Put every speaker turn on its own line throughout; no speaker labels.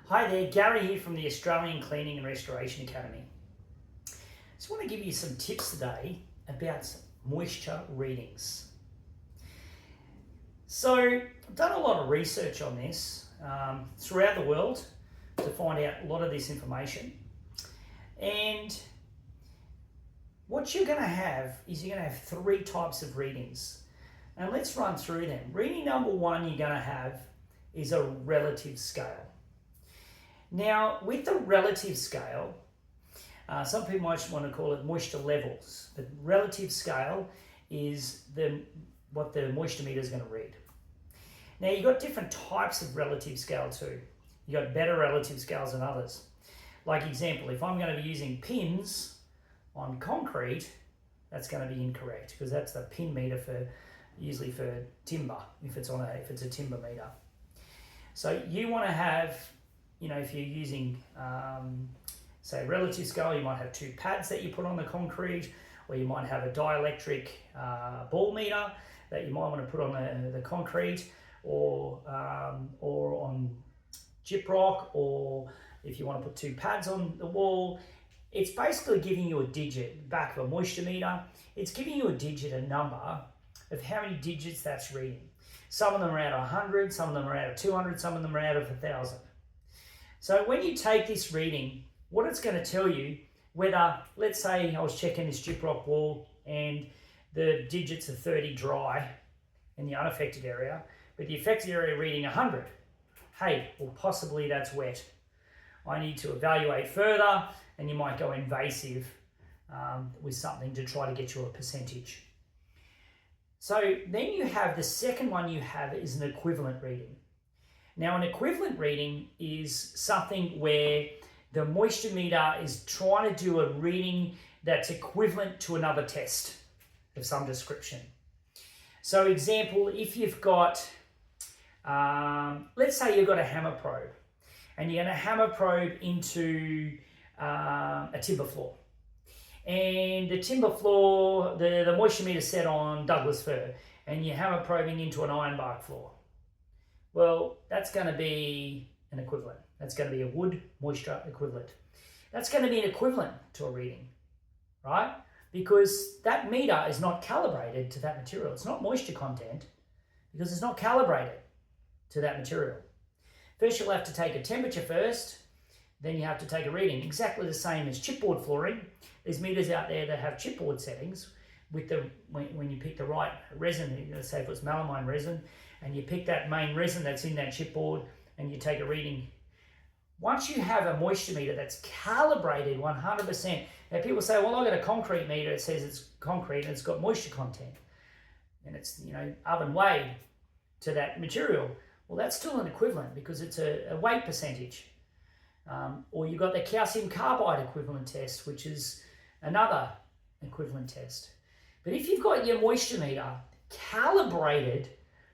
Hi there, Gary here from the Australian Cleaning and Restoration Academy. Just want to give you some tips today about moisture readings. So I've done a lot of research on this throughout the world to find out a lot of this information. And what you're going to have is you're going to have three types of readings. And let's run through them. Reading number one you're going to have is a relative scale. Now, with the relative scale, some people might want to call it moisture levels. The relative scale is what the moisture meter is going to read. Now, you've got different types of relative scale too. You've got better relative scales than others. Like example, if I'm going to be using pins on concrete, that's going to be incorrect because that's the pin meter usually for timber, if it's a timber meter. So you want to have, if you're using, say, relative scale, you might have two pads that you put on the concrete, or you might have a dielectric ball meter that you might want to put on the concrete, or on gyprock, or if you want to put two pads on the wall. It's basically giving you a digit, back of a moisture meter. It's giving you a digit, a number of how many digits that's reading. Some of them are out of 100, some of them are out of 200, some of them are out of 1,000. So when you take this reading, what it's going to tell you, whether, let's say I was checking this gyprock wall and the digits are 30 dry in the unaffected area, but the affected area reading 100. Hey, well, possibly that's wet. I need to evaluate further, and you might go invasive with something to try to get you a percentage. So then you have the second one you have is an equivalent reading. Now, an equivalent reading is something where the moisture meter is trying to do a reading that's equivalent to another test of some description. So example, if you've got, let's say you've got a hammer probe and you're going to hammer probe into a timber floor. And the timber floor, the moisture meter is set on Douglas fir, and you're hammer probing into an ironbark floor. Well, that's going to be an equivalent. That's going to be a wood moisture equivalent. That's going to be an equivalent to a reading, right? Because that meter is not calibrated to that material. It's not moisture content because it's not calibrated to that material. First, you'll have to take a temperature first, then you have to take a reading. Exactly the same as chipboard flooring. There's meters out there that have chipboard settings with when you pick the right resin, let's say if it's melamine resin, and you pick that main resin that's in that chipboard and you take a reading. Once you have a moisture meter that's calibrated 100%, now people say, well, I've got a concrete meter, it says it's concrete and it's got moisture content. And it's, oven weighed to that material. Well, that's still an equivalent because it's a weight percentage. Or you've got the calcium carbide equivalent test, which is another equivalent test. But if you've got your moisture meter calibrated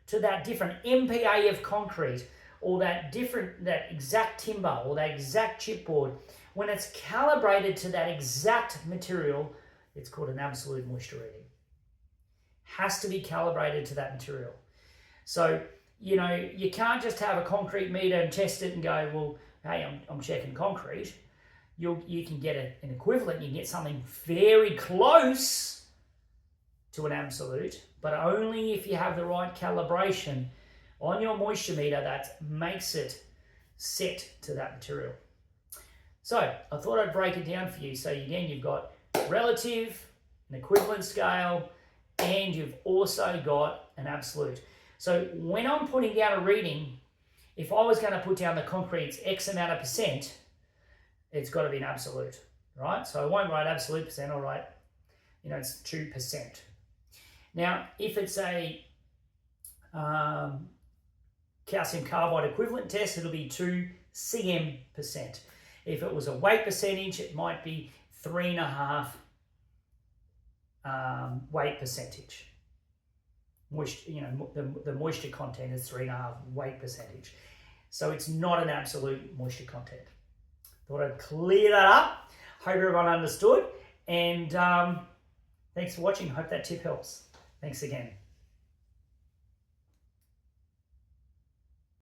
to that different MPa of concrete, or that exact timber, or that exact chipboard, when it's calibrated to that exact material, it's called an absolute moisture reading. Has to be calibrated to that material. So, you can't just have a concrete meter and test it and go, well, hey, I'm checking concrete. You can get an equivalent. You can get something very close to an absolute, but only if you have the right calibration on your moisture meter that makes it set to that material. So I thought I'd break it down for you. So again, you've got relative, an equivalent scale, and you've also got an absolute. So when I'm putting down a reading, if I was going to put down the concrete's X amount of percent, it's got to be an absolute, right? So I won't write absolute percent, I'll write, it's 2%. Now, if it's a calcium carbide equivalent test, it'll be 2 cm%. If it was a weight percentage, it might be 3.5 weight percentage. The moisture content is 3.5 weight percentage. So it's not an absolute moisture content. Thought I'd clear that up. Hope everyone understood. And thanks for watching. Hope that tip helps. Thanks again.